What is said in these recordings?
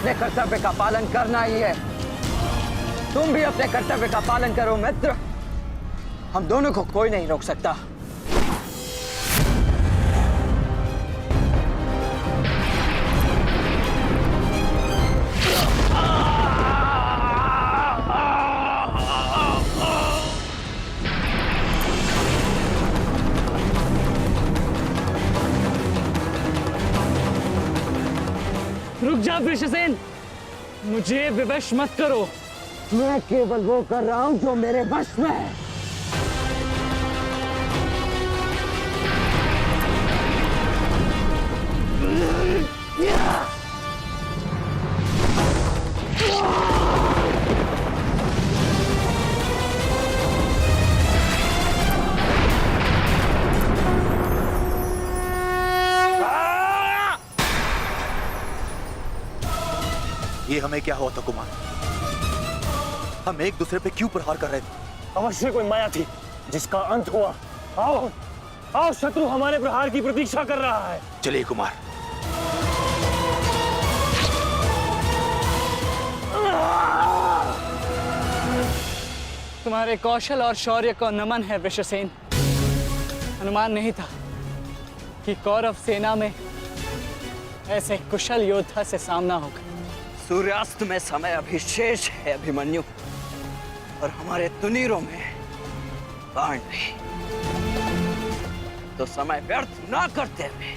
अपने कर्तव्य का पालन करना ही है। तुम भी अपने कर्तव्य का पालन करो मित्र। हम दोनों को कोई नहीं रोक सकता। रुक जा वृषसेन, मुझे विवश मत करो। मैं केवल वो कर रहा हूं जो मेरे वश में है। ये हमें क्या हुआ था कुमार? हम एक दूसरे पे क्यों प्रहार कर रहे थे? अवश्य कोई माया थी जिसका अंत हुआ। आओ आओ, शत्रु हमारे प्रहार की प्रतीक्षा कर रहा है। चलिए कुमार। तुम्हारे कौशल और शौर्य को नमन है वृषसेन। अनुमान नहीं था कि कौरव सेना में ऐसे कुशल योद्धा से सामना होगा। सूर्यास्त में समय अभी शेष है अभिमन्यु, और हमारे तुनीरों में बाण नहीं। तो समय व्यर्थ ना करते हुए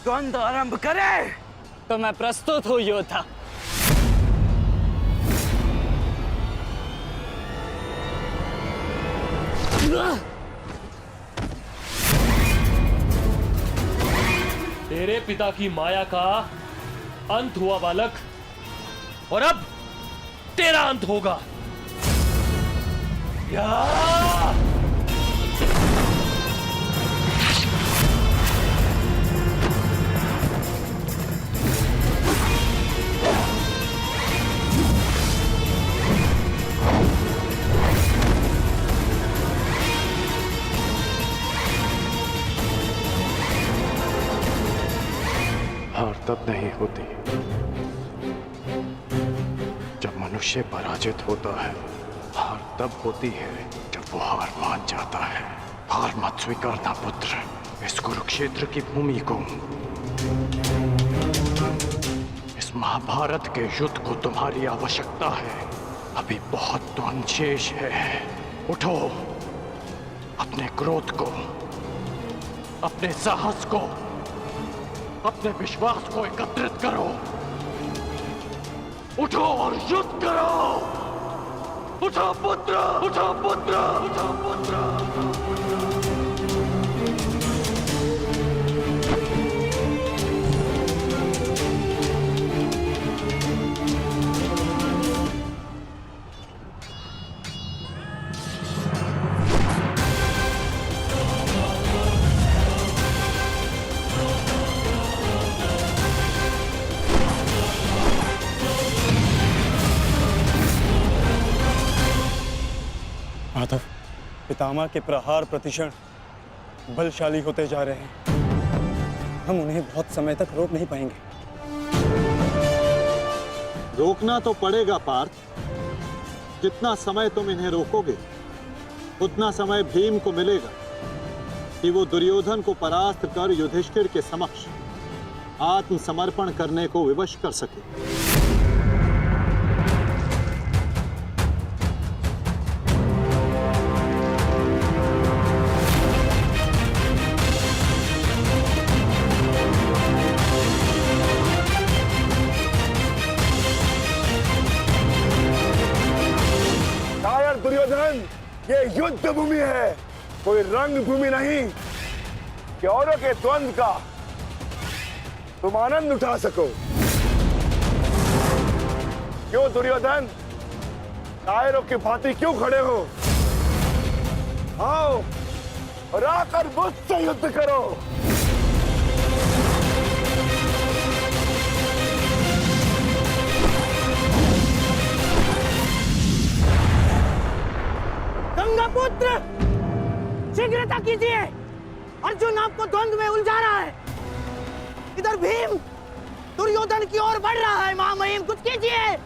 द्वंद्व आरंभ करें। तो मैं प्रस्तुत हूं योद्धा। तेरे पिता की माया का अंत हुआ बालक, और अब तेरा अंत होगा। या हार तब नहीं होती जब मनुष्य पराजित होता है। हार तब होती है जब वो हार मान जाता है। हार मत स्वीकारना पुत्र। इस कुरुक्षेत्र की भूमि को, इस महाभारत के युद्ध को तुम्हारी आवश्यकता है। अभी बहुत द्वंद्व शेष है। उठो, अपने क्रोध को, अपने साहस को, अपने विश्वास को एकत्रित करो। उठो और युद्ध करो। उठो पुत्र, उठो पुत्र, उठो पुत्र, उठो पुत्र। माधव, पितामह के प्रहार प्रतिक्षण बलशाली होते जा रहे हैं। हम उन्हें बहुत समय तक रोक नहीं पाएंगे। रोकना तो पड़ेगा पार्थ। जितना समय तुम इन्हें रोकोगे उतना समय भीम को मिलेगा कि वो दुर्योधन को परास्त कर युधिष्ठिर के समक्ष आत्मसमर्पण करने को विवश कर सके। दुर्योधन, ये युद्ध भूमि है, कोई रंग भूमि नहीं कि औरों के द्वंद्व का तुम आनंद उठा सको। क्यों दुर्योधन, कायरों की भांति क्यों खड़े हो? आओ और आकर मुझसे युद्ध करो। गंगापुत्र, शीघ्रता कीजिए। अर्जुन आपको द्वंद्व में उलझा रहा है। इधर भीम दुर्योधन की ओर बढ़ रहा है। महामहिम कुछ कीजिए।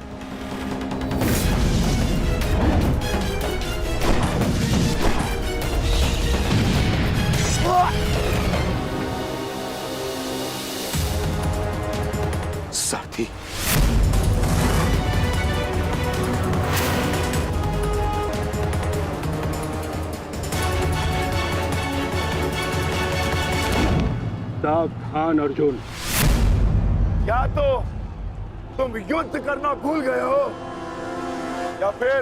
साथी, सावधान अर्जुन। या तो तुम युद्ध करना भूल गए हो या फिर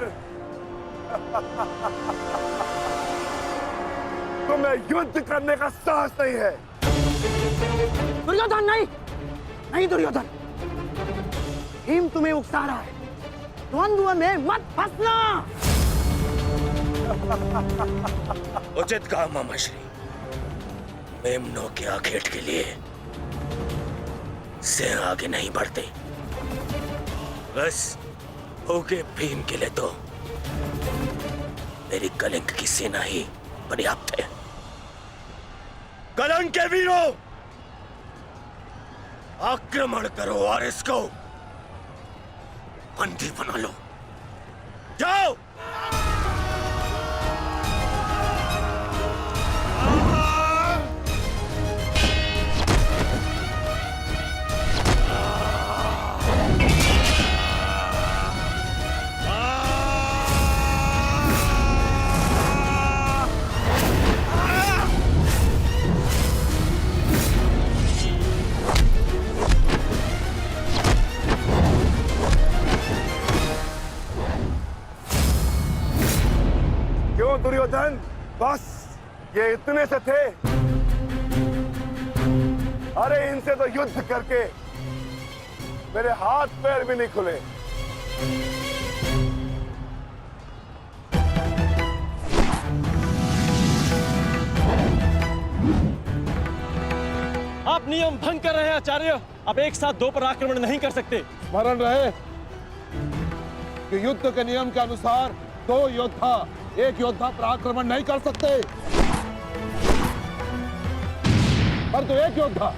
तुम्हें युद्ध करने का साहस नहीं है। दुर्योधन नहीं, नहीं दुर्योधन, भीम तुम्हें उकसा रहा है। द्वंद्व में मत फंसना। उचित कहा मामाश्री। मेमनों के आखेट के लिए से आगे नहीं बढ़ते। बस होके भीम के लिए तो मेरी कलिंग की सेना ही पर्याप्त है। कलंक के वीरों, आक्रमण करो और इसको बंदी बना लो। जाओ। क्यों दुर्योधन, बस ये इतने से थे? अरे इनसे तो युद्ध करके मेरे हाथ पैर भी नहीं खुले। आप नियम भंग कर रहे हैं आचार्य। आप एक साथ दो पर आक्रमण नहीं कर सकते। स्मरण रहे कि युद्ध के नियम के अनुसार दो योद्धा एक योद्धा पर आक्रमण नहीं कर सकते, पर तो एक योद्धा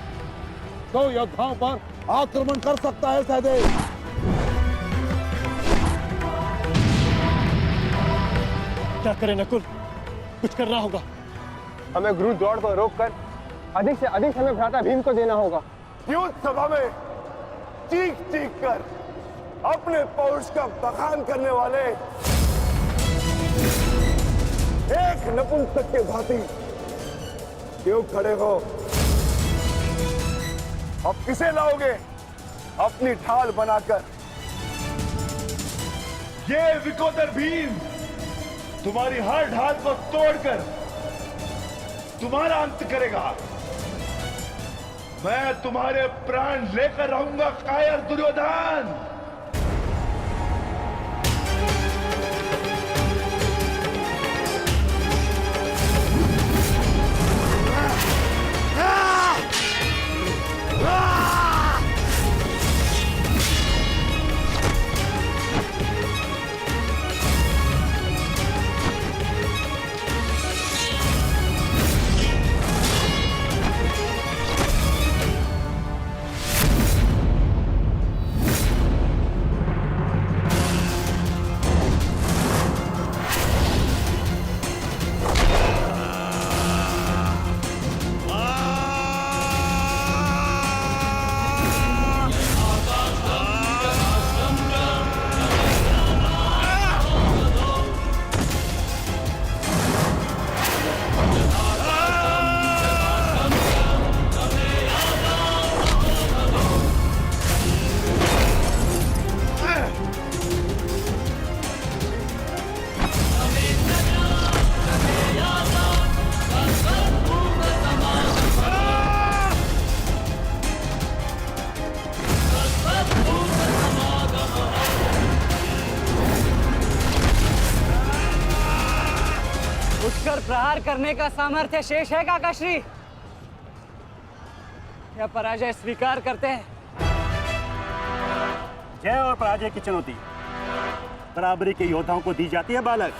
दो योद्धाओं पर आक्रमण कर सकता है। सहदेव, क्या करें नकुल, कुछ करना होगा। हमें गुरु दौड़ को रोककर अधिक से अधिक समय भ्राता भीम को देना होगा। युद्ध सभा में चीख चीख कर अपने पौरुष का बखान करने वाले एक नपुंसक के भांति क्यों खड़े हो? अब किसे लाओगे अपनी ढाल बनाकर? ये विकोदर भीम तुम्हारी हर ढाल को तोड़कर तुम्हारा अंत करेगा। मैं तुम्हारे प्राण लेकर रहूंगा कायर दुर्योधन। उठकर प्रहार करने का सामर्थ्य शेष है काकाश्री? या पराजय स्वीकार करते हैं? जय और पराजय की चुनौती बराबरी के योद्धाओं को दी जाती है बालक।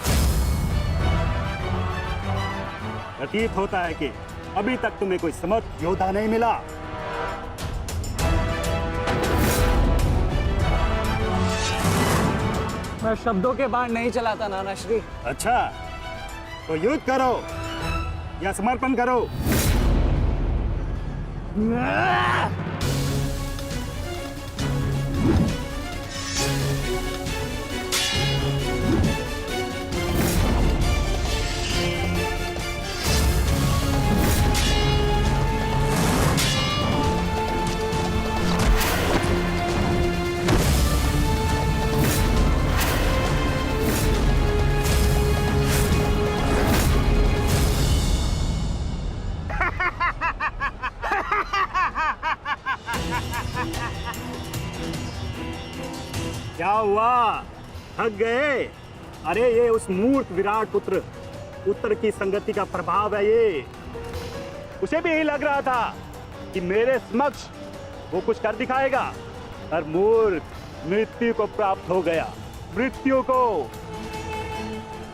प्रतीत होता है कि अभी तक तुम्हें कोई समर्थ योद्धा नहीं मिला। मैं शब्दों के बाण नहीं चलाता नाना श्री। अच्छा, तो युद्ध करो या समर्पण करो। क्या हुआ, थक गए? अरे ये उस मूर्ख विराट पुत्र उत्तर की संगति का प्रभाव है। ये उसे भी यही लग रहा था कि मेरे समक्ष वो कुछ कर दिखाएगा, और मूर्ख मृत्यु को प्राप्त हो गया। मृत्यु को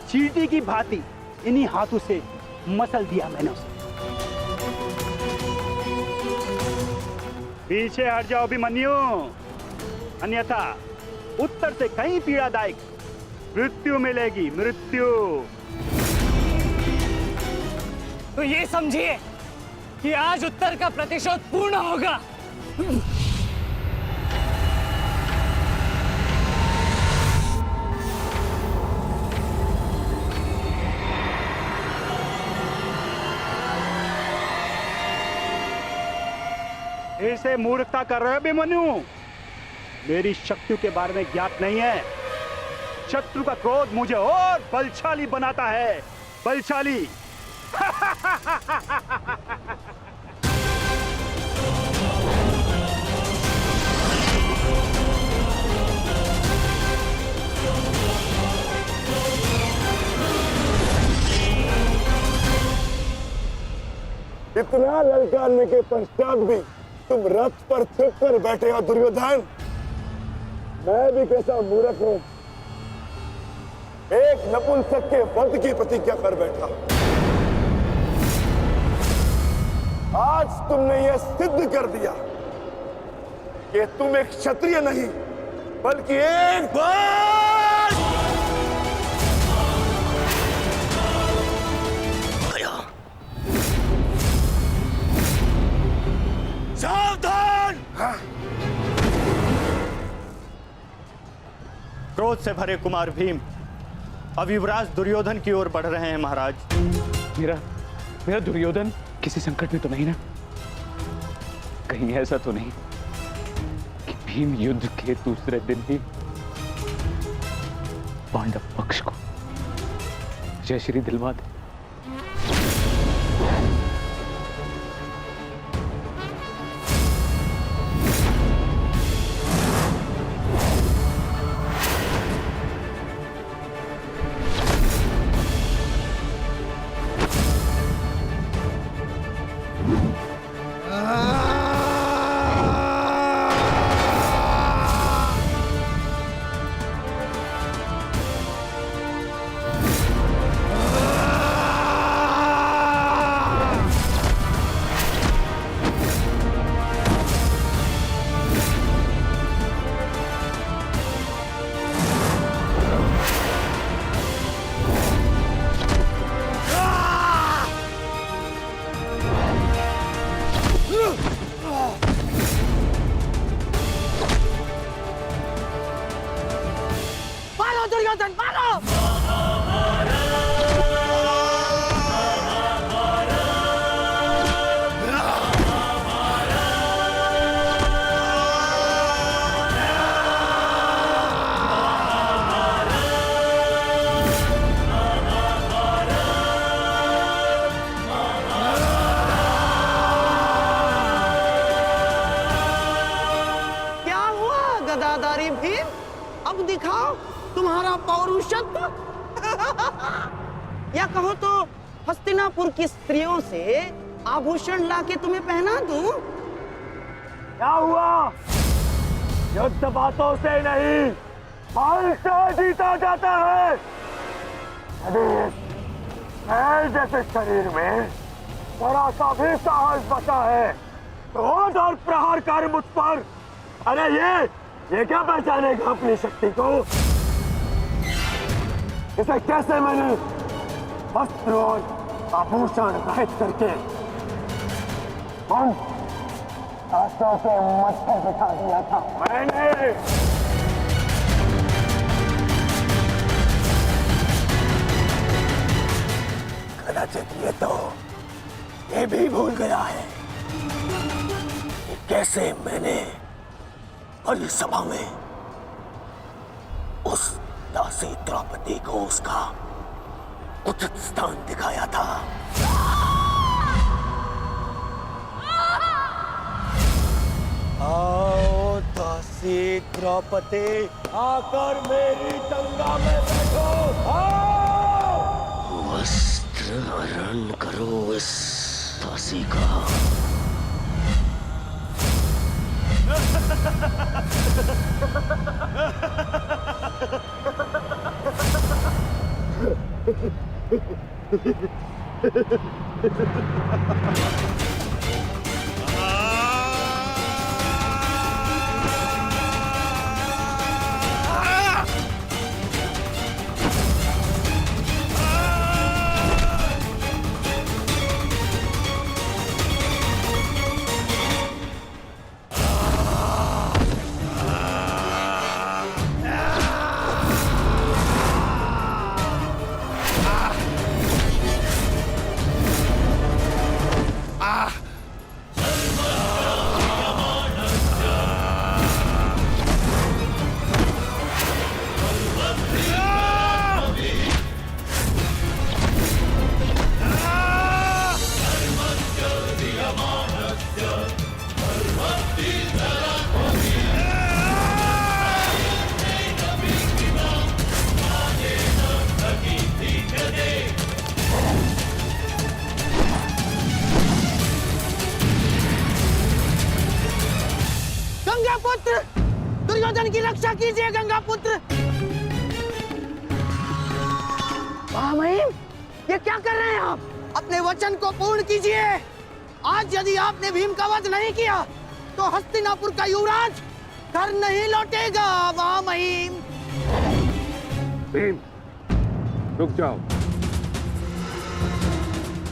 चींटी की भांति इन्हीं हाथों से मसल दिया मैंने उसे। पीछे हट जाओ अभिमन्यु, अन्यथा उत्तर से कहीं पीड़ादायक मृत्यु मिलेगी। मृत्यु। तो ये समझिए कि आज उत्तर का प्रतिशोध पूर्ण होगा। फिर से मूर्खता कर रहे हो अभिमन्यु? मेरी शक्तियों के बारे में ज्ञात नहीं है। शत्रु का क्रोध मुझे और बलशाली बनाता है। बलशाली। इतना ललकारने के पश्चात भी तुम रथ पर चुप कर बैठे हो दुर्योधन। मैं भी कैसा मूर्ख हूं, एक नपुंसक के वध की प्रतिज्ञा कर बैठा। आज तुमने यह सिद्ध कर दिया कि तुम एक क्षत्रिय नहीं बल्कि एक सावधान। क्रोध से भरे कुमार भीम अब युवराज दुर्योधन की ओर बढ़ रहे हैं महाराज। मेरा दुर्योधन किसी संकट में तो नहीं ना? कहीं ऐसा तो नहीं कि भीम युद्ध के दूसरे दिन ही पांडव पक्ष को जय श्री दिलवा दे? दुर्योधन मारो! क्या हुआ गदाधारी भीम? अब दिखाओ तुम्हारा पौरुषत्व। या कहो तो हस्तिनापुर की स्त्रियों से आभूषण लाके तुम्हें पहना दूं? क्या हुआ? युद्ध बातों से नहीं बल से जीता जाता है। मैं जैसे शरीर में जरा सा भी साहस बचा है, क्रोध और प्रहार कर मुझ पर। अरे ये क्या पहचानेगा अपनी शक्ति को? इसे कैसे मैंने वस्त्र और आभूषण रहित करके उन दासों के मत्थे बिठा दिया था मैंने। कदाचित ये भी भूल गया है कि कैसे मैंने बड़ी सभा में उस दासी द्रौपदी को उसका उचित स्थान दिखाया था। आओ दासी द्रौपदी, आकर मेरी गंगा में बैठो। आओ, वस्त्र हरण करो इस दासी का। पुत्र, दुर्योधन की रक्षा कीजिए गंगा पुत्र। महामहिम, ये क्या कर रहे हैं आप? अपने वचन को पूर्ण कीजिए। आज यदि आपने भीम का वध नहीं किया तो हस्तिनापुर का युवराज घर नहीं लौटेगा। महामहिम, भीम, रुक जाओ,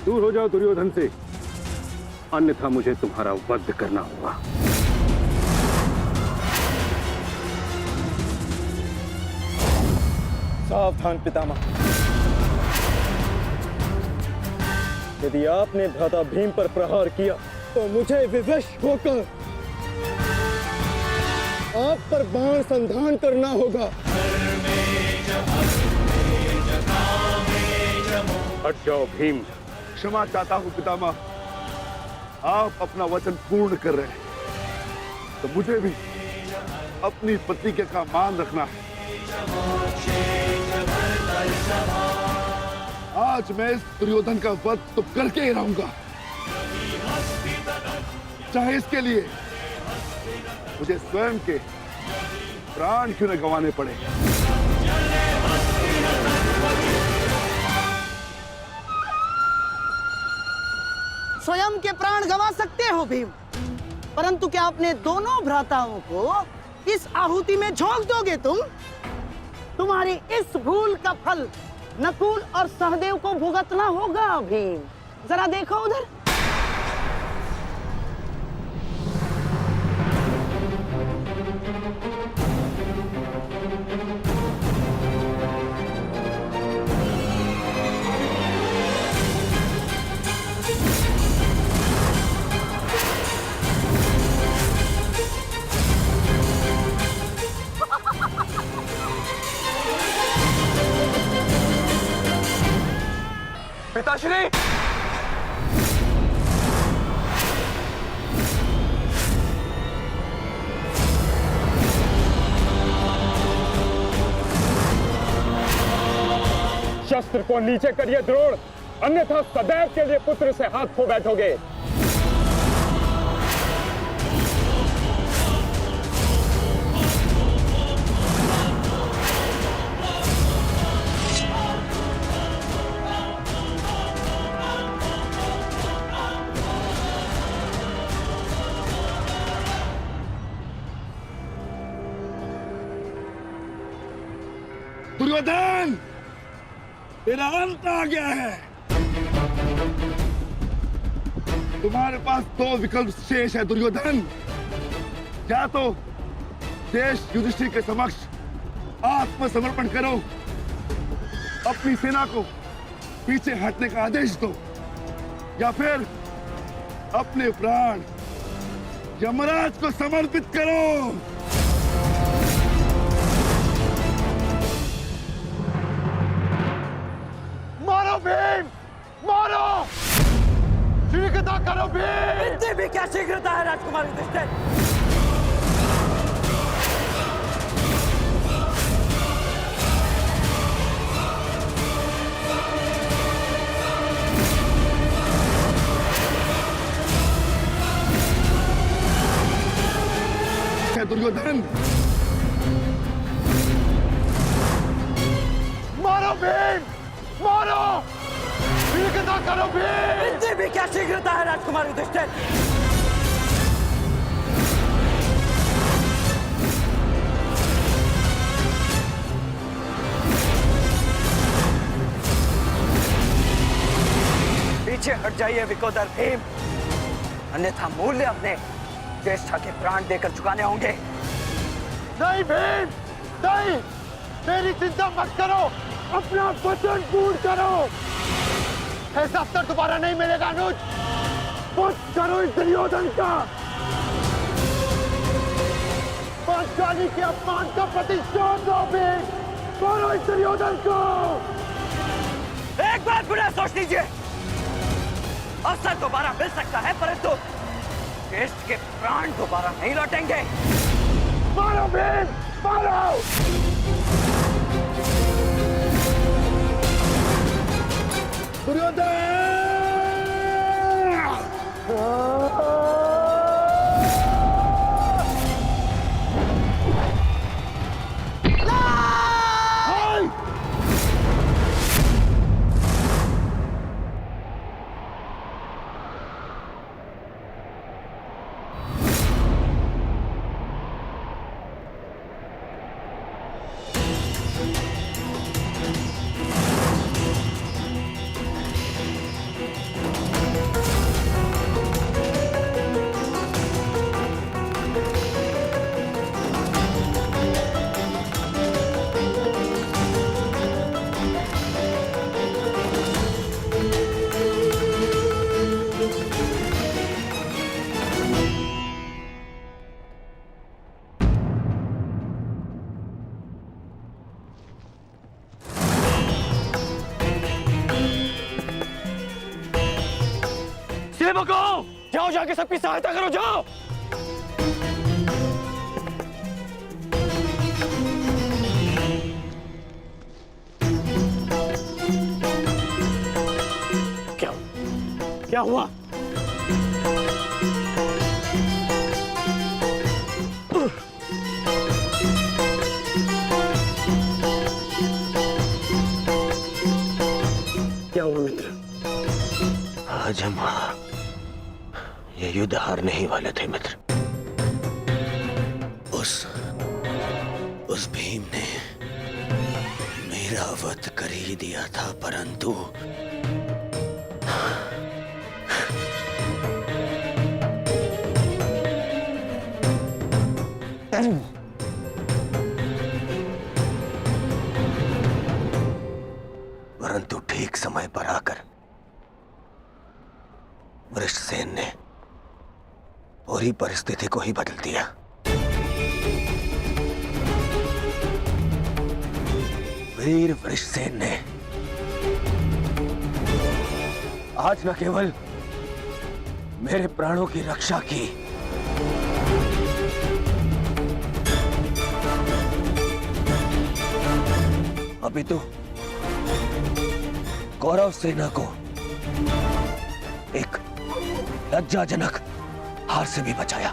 दूर हो जाओ दुर्योधन से, अन्यथा मुझे तुम्हारा वध करना होगा। सावधान पितामह, यदि आपने भ्राता भीम पर प्रहार किया तो मुझे विवश होकर आप पर बाण संधान करना होगा। हट जाओ भीम। क्षमा चाहता हूं पितामह, आप अपना वचन पूर्ण कर रहे हैं तो मुझे भी अपनी प्रतिज्ञा का मान रखना है। आज मैं इस दुर्योधन का वध तो करके ही रहूंगा, चाहे इसके लिए मुझे स्वयं के प्राण क्यों न गंवाने पड़े। स्वयं के प्राण गंवा सकते हो भीम, परंतु क्या अपने दोनों भ्राताओं को इस आहुति में झोंक दोगे तुम? तुम्हारी इस भूल का फल नकुल और सहदेव को भुगतना होगा भीम। जरा देखो उधर। पिताश्री, शस्त्र को नीचे करिए द्रोण, अन्यथा सदैव के लिए पुत्र से हाथ खो बैठोगे। दुर्योधन, तेरा अंत आ गया है। तुम्हारे पास दो विकल्प शेष है दुर्योधन। या तो देश युधिष्ठिर के समक्ष आत्मसमर्पण करो, अपनी सेना को पीछे हटने का आदेश दो, या फिर अपने प्राण यमराज को समर्पित करो। मारो भीम, मारो! शीघ्रता करो भीम! इतनी भी क्या शीघ्रता है राजकुमार युधिष्ठिर? दुर्योधन, मारो भीम, मारो! शीघ्रता करो भीम! इतनी भी क्या शीघ्रता है राजकुमार युधिष्ठिर? पीछे हट जाइए विकोदर भीम, अन्यथा मूल्य अपने ज्येष्ठा के प्राण देकर चुकाने होंगे। नहीं भीम, नहीं! मेरी चिंता मत करो, अपना वचन पूर्ण करो। ऐसा अवसर दोबारा नहीं मिलेगा अनुज। वध करो इस दुर्योधन का। पांचाली के अपमान का प्रतिशोध लो भीम। मारो इस दुर्योधन को। एक बार पुनः सोच लीजिए, अवसर दोबारा मिल सकता है, परंतु ज्येष्ठ के प्राण दोबारा नहीं लौटेंगे। मारो भीम, मारो! दुर्योधन! जाओ, जाके सबकी सहायता करो, जाओ! क्या हुआ? क्या हुआ मित्र? आज हम ये युद्ध हारने ही वाले थे मित्र। उस भीम ने मेरा वध कर ही दिया था, परंतु ठीक समय पर आकर वृषसेन ने पूरी परिस्थिति को ही बदल दिया। वीर वृषसेन ने आज न केवल मेरे प्राणों की रक्षा की, अभी तो कौरव सेना को एक लज्जाजनक हार से भी बचाया।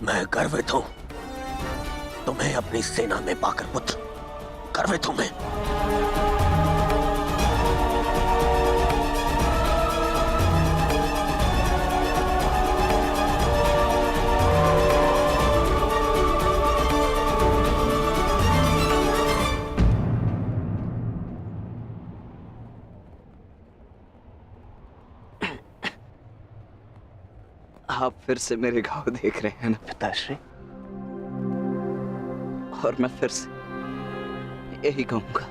मैं गर्वित हूं तुम्हें अपनी सेना में पाकर पुत्र, गर्वित हूं मैं। आप फिर से मेरे घाव देख रहे हैं ना पिताश्री, और मैं फिर से यही कहूंगा,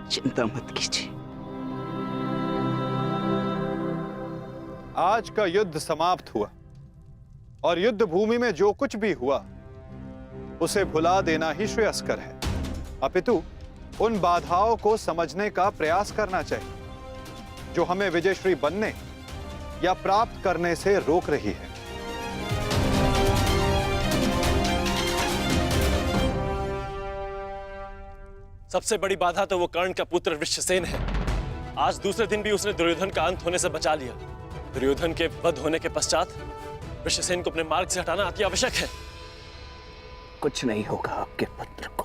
चिंता मत कीजिए। आज का युद्ध समाप्त हुआ और युद्ध भूमि में जो कुछ भी हुआ उसे भुला देना ही श्रेयस्कर है। अपितु उन बाधाओं को समझने का प्रयास करना चाहिए जो हमें विजयश्री बनने या प्राप्त करने से रोक रही है। सबसे बड़ी बाधा तो वो कर्ण का पुत्र वृषसेन है। आज दूसरे दिन भी उसने दुर्योधन का अंत होने से बचा लिया। दुर्योधन के वध होने के पश्चात वृषसेन को अपने मार्ग से हटाना अति आवश्यक है। कुछ नहीं होगा आपके पुत्र को,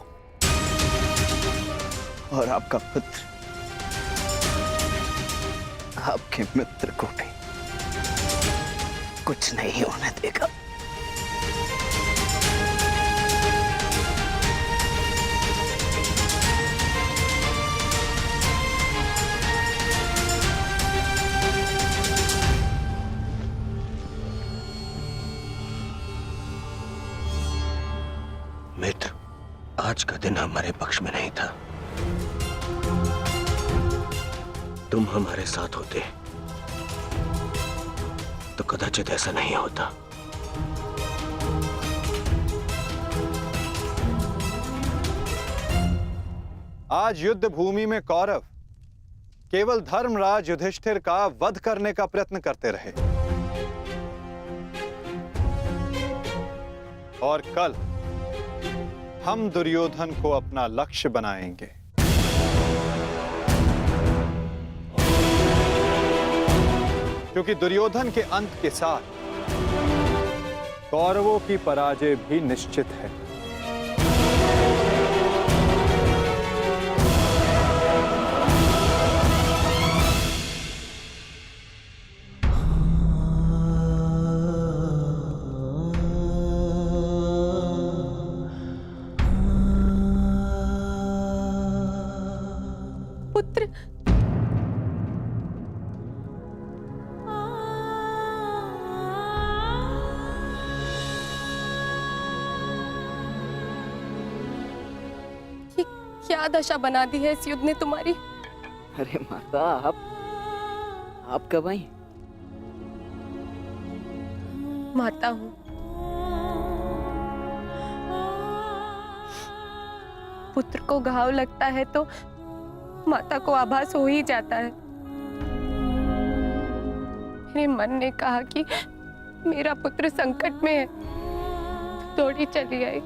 और आपका पुत्र आपके मित्र को भी कुछ नहीं होने देगा। मित्र, आज का दिन हमारे पक्ष में नहीं था। तुम हमारे साथ होते तो कदाचित ऐसा नहीं होता। आज युद्ध भूमि में कौरव केवल धर्मराज युधिष्ठिर का वध करने का प्रयत्न करते रहे, और कल हम दुर्योधन को अपना लक्ष्य बनाएंगे। क्योंकि दुर्योधन के अंत के साथ कौरवों की पराजय भी निश्चित है। पुत्र, क्या दशा बना दी है इस युद्ध ने तुम्हारी। अरे माता, आप कब आई? माता हूं। पुत्र को घाव लगता है तो माता को आभास हो ही जाता है। मेरे मन ने कहा कि मेरा पुत्र संकट में है, दौड़ी चली आई।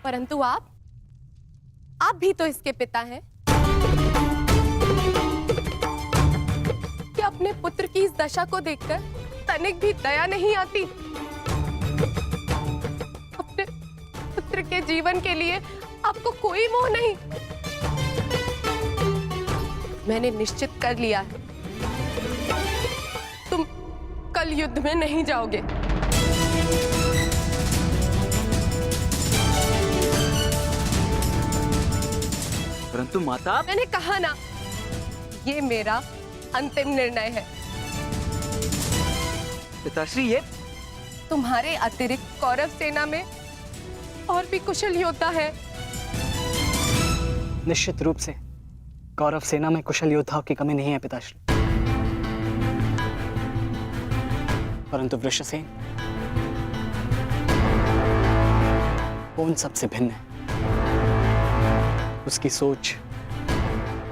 परंतु आप भी तो इसके पिता हैं। क्या अपने पुत्र की इस दशा को देखकर तनिक भी दया नहीं आती? अपने पुत्र के जीवन के लिए आपको कोई मोह नहीं? मैंने निश्चित कर लिया है, तुम कल युद्ध में नहीं जाओगे। परंतु माता, मैंने कहा ना, ये मेरा अंतिम निर्णय है। पिताश्री, ये तुम्हारे अतिरिक्त कौरव सेना में और भी कुशल योद्धा है। निश्चित रूप से कौरव सेना में कुशल योद्धाओं की कमी नहीं है पिताश्री, परंतु वृषसेन वो उन सबसे भिन्न है। उसकी सोच,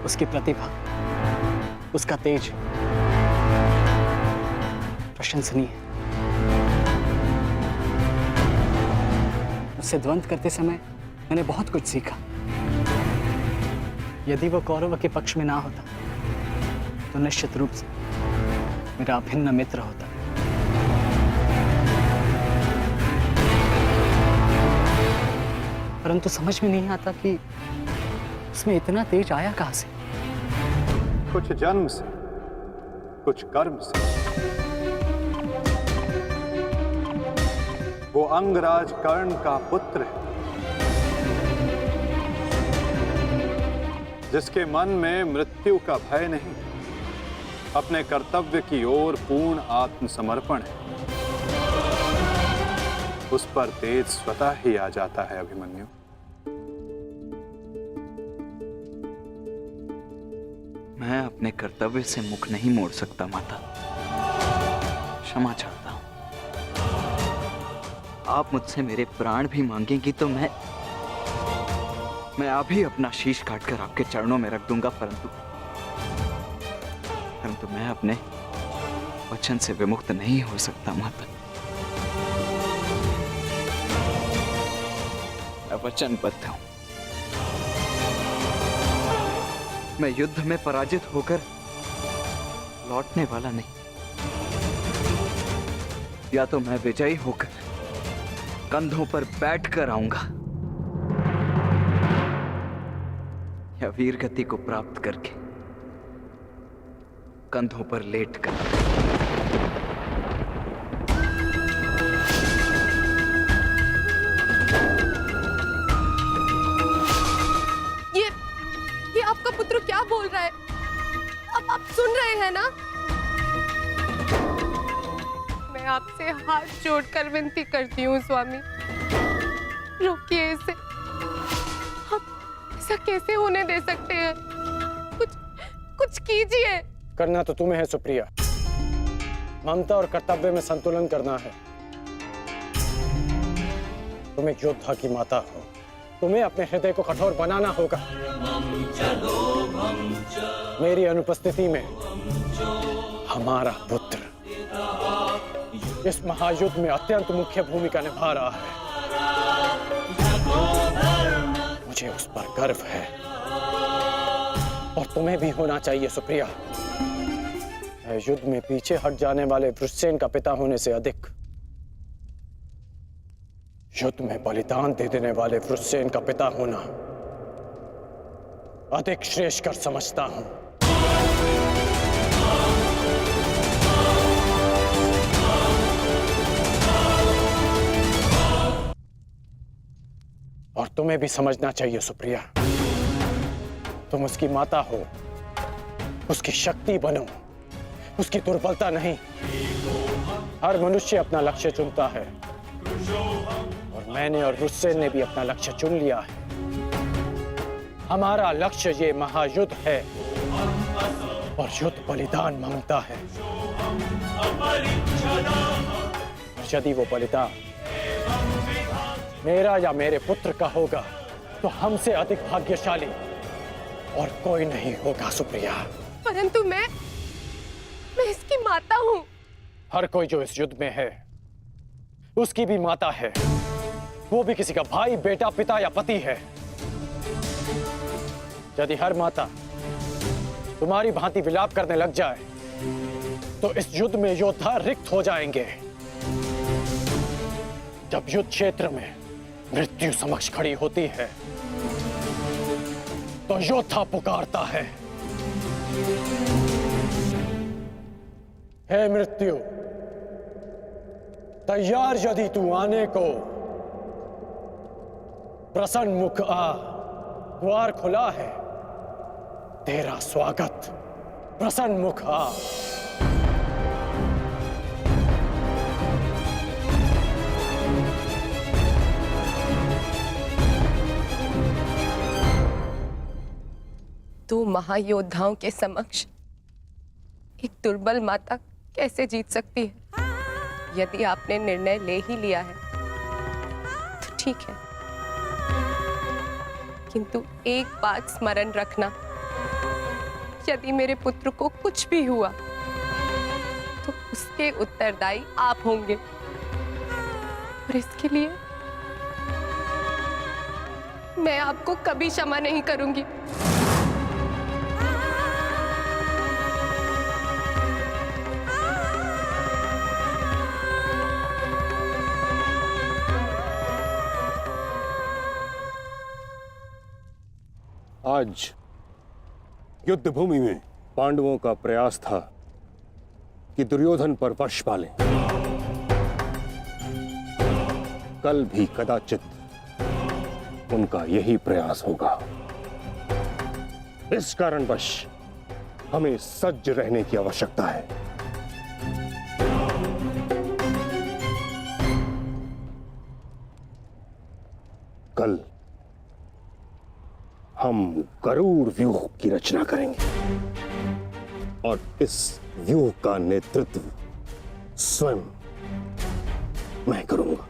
उसकी प्रतिभा, उसका तेज प्रशंसनीय है। उससे द्वंद करते समय मैंने बहुत कुछ सीखा। यदि वो कौरव के पक्ष में ना होता तो निश्चित रूप से मेरा अभिन्न मित्र होता। परंतु समझ में नहीं आता कि उसमें इतना तेज आया कहां से। कुछ जन्म से, कुछ कर्म से। वो अंगराज कर्ण का पुत्र है, जिसके मन में मृत्यु का भय नहीं, अपने कर्तव्य की ओर पूर्ण आत्मसमर्पण है। उस पर तेज स्वतः ही आ जाता है अभिमन्यु। मैं अपने कर्तव्य से मुख नहीं मोड़ सकता माता, क्षमा चाहता हूं। आप मुझसे मेरे प्राण भी मांगेंगी तो मैं अभी अपना शीश काटकर आपके चरणों में रख दूंगा, परंतु मैं अपने वचन से विमुक्त नहीं हो सकता माता। मैं वचनबद्ध हूं। मैं युद्ध में पराजित होकर लौटने वाला नहीं, या तो मैं विजयी होकर कंधों पर बैठकर आऊंगा, या वीर गति को प्राप्त करके कंधों पर लेटकर। ये आपका पुत्र क्या बोल रहा है? अब आप सुन रहे हैं ना? मैं आपसे हाथ जोड़कर विनती करती हूँ स्वामी, रोकिए इसे। आप ऐसा कैसे होने दे सकते हैं? कुछ कीजिए। करना तो तुम्हें है सुप्रिया, ममता और कर्तव्य में संतुलन करना है। तुम एक योद्धा की माता हो, तुम्हें अपने हृदय को कठोर बनाना होगा। मेरी अनुपस्थिति में हमारा पुत्र इस महायुद्ध में अत्यंत मुख्य भूमिका निभा रहा है। मुझे उस पर गर्व है, और तुम्हें भी होना चाहिए सुप्रिया। युद्ध में पीछे हट जाने वाले वृषसेन का पिता होने से अधिक युद्ध में बलिदान दे देने वाले वृषसेन का पिता होना अधिक श्रेष्ठकर समझता हूं। और तुम्हें भी समझना चाहिए सुप्रिया, तुम उसकी माता हो, उसकी शक्ति बनो, उसकी दुर्बलता नहीं। हर मनुष्य अपना लक्ष्य चुनता है, और मैंने और वृषसेन ने भी अपना लक्ष्य चुन लिया है। हमारा लक्ष्य ये महायुद्ध है, और युद्ध बलिदान मांगता है। यदि वो बलिदान मेरा या मेरे पुत्र का होगा, तो हमसे अधिक भाग्यशाली और कोई नहीं होगा सुप्रिया। परंतु मैं इसकी माता हूं। हर कोई जो इस युद्ध में है, उसकी भी माता है। वो भी किसी का भाई, बेटा, पिता या पति है। यदि हर माता तुम्हारी भांति विलाप करने लग जाए, तो इस युद्ध में योद्धा रिक्त हो जाएंगे। जब युद्ध क्षेत्र में मृत्यु समक्ष खड़ी होती है, तो योद्धा पुकारता है, हे मृत्यु, तैयार यदि तू आने को, प्रसन्न मुख आ, द्वार खुला है, तेरा स्वागत, प्रसन्न मुख आ। दो महायोद्धाओं के समक्ष एक दुर्बल माता कैसे जीत सकती है? यदि आपने निर्णय ले ही लिया है तो ठीक है, किंतु एक बात स्मरण रखना, यदि मेरे पुत्र को कुछ भी हुआ तो उसके उत्तरदायी आप होंगे, और इसके लिए मैं आपको कभी क्षमा नहीं करूंगी। आज युद्ध भूमि में पांडवों का प्रयास था कि दुर्योधन पर वश पालें, कल भी कदाचित उनका यही प्रयास होगा। इस कारणवश हमें सज्ज रहने की आवश्यकता है। कल हम गरुड़ व्यूह की रचना करेंगे और इस व्यूह का नेतृत्व स्वयं मैं करूंगा।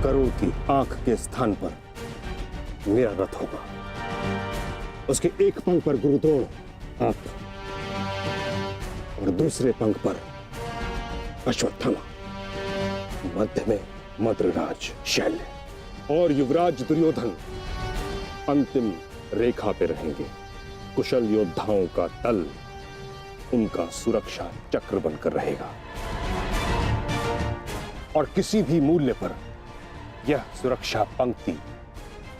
गरुड़ की आंख के स्थान पर मेरा रथ होगा। उसके एक पंख पर गुरुद्रोण आप और दूसरे पंख पर अश्वत्थामा, मध्य में मद्रराज शैल्य और युवराज दुर्योधन अंतिम रेखा पे रहेंगे। कुशल योद्धाओं का दल उनका सुरक्षा चक्र बनकर रहेगा और किसी भी मूल्य पर यह सुरक्षा पंक्ति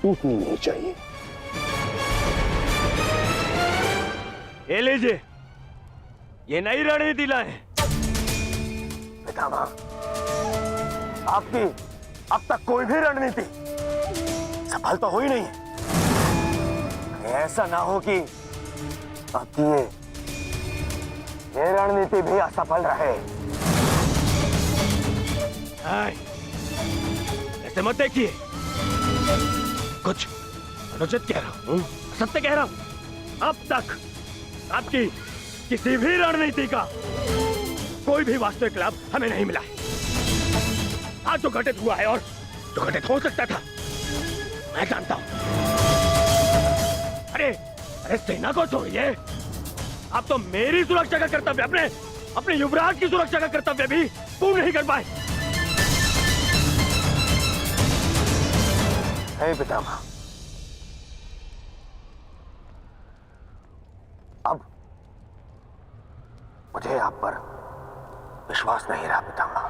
टूटनी नहीं चाहिए। ये लीजिए, ये नई रणनीति लाए। पितामह, आपकी अब तक कोई भी रणनीति सफल तो हुई नहीं है। ऐसा ना हो कि आपकी ये रणनीति भी असफल रहे। ऐसे मत देखिए, कुछ अनुचित कह रहा हूं, सत्य कह रहा हूं। अब तक आपकी किसी भी रणनीति का कोई भी वास्तविक लाभ हमें नहीं मिला है। आज जो घटित हुआ है और जो घटित हो सकता था, मैं जानता हूं। अरे सेना को छोड़िए, आप तो मेरी सुरक्षा का कर्तव्य, अपने युवराज की सुरक्षा का कर्तव्य भी पूर्ण नहीं कर पाए। हे पितामह, अब मुझे आप पर विश्वास नहीं रहा पितामह।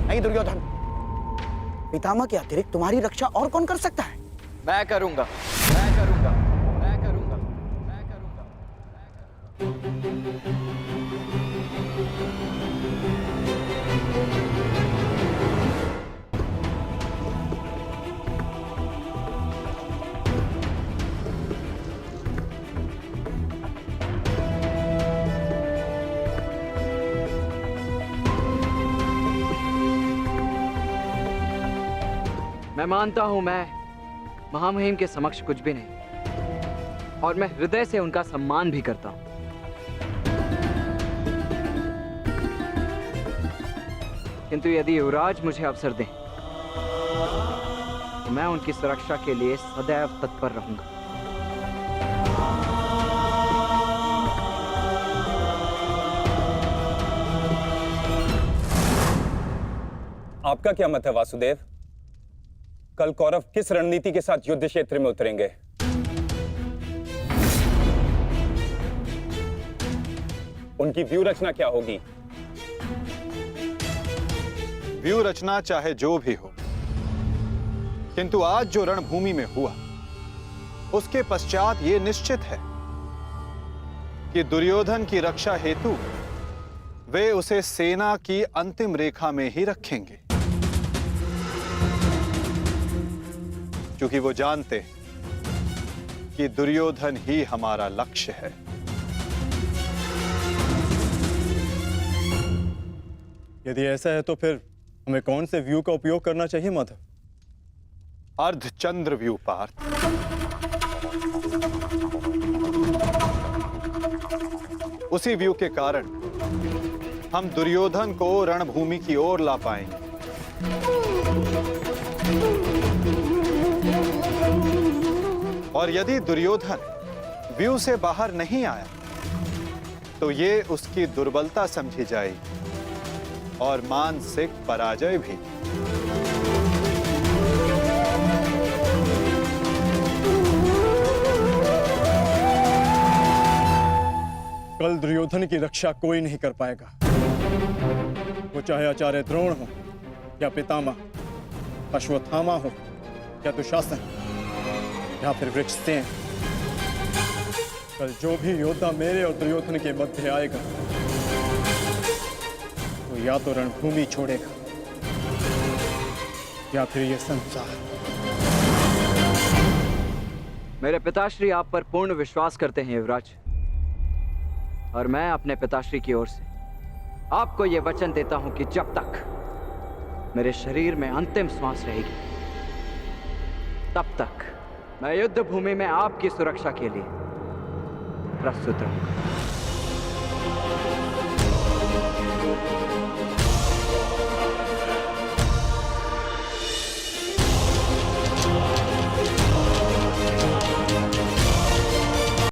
नहीं दुर्योधन, पितामह के अतिरिक्त तुम्हारी रक्षा और कौन कर सकता है? मैं करूंगा, मैं करूंगा, मैं करूंगा, मैं करूंगा। मैं मानता हूं मैं महामहिम के समक्ष कुछ भी नहीं, और मैं हृदय से उनका सम्मान भी करता हूं। किंतु यदि युवराज मुझे अवसर दें तो मैं उनकी सुरक्षा के लिए सदैव तत्पर रहूंगा। आपका क्या मत है वासुदेव? कल कौरव किस रणनीति के साथ युद्ध क्षेत्र में उतरेंगे? उनकी व्यू रचना क्या होगी? व्यू रचना चाहे जो भी हो, किंतु आज जो रणभूमि में हुआ उसके पश्चात यह निश्चित है कि दुर्योधन की रक्षा हेतु वे उसे सेना की अंतिम रेखा में ही रखेंगे, क्योंकि वो जानते हैं कि दुर्योधन ही हमारा लक्ष्य है। यदि ऐसा है तो फिर हमें कौन से व्यू का उपयोग करना चाहिए माधव? अर्धचंद्र व्यू पार्थ। उसी व्यू के कारण हम दुर्योधन को रणभूमि की ओर ला पाएंगे। और यदि दुर्योधन व्यू से बाहर नहीं आया तो ये उसकी दुर्बलता समझी जाएगी और मानसिक पराजय भी। कल दुर्योधन की रक्षा कोई नहीं कर पाएगा, वो चाहे आचार्य द्रोण हो या पितामह अश्वत्थामा हो या दुशासन या फिर वृक्षसेन। कल जो भी योद्धा मेरे और दुर्योधन के मध्य आएगा या तो रणभूमि छोड़ेगा या फिर ये संसार। मेरे पिताश्री आप पर पूर्ण विश्वास करते हैं युवराज, और मैं अपने पिताश्री की ओर से आपको यह वचन देता हूं कि जब तक मेरे शरीर में अंतिम श्वास रहेगी तब तक मैं युद्ध भूमि में आपकी सुरक्षा के लिए प्रस्तुत रहूंगा।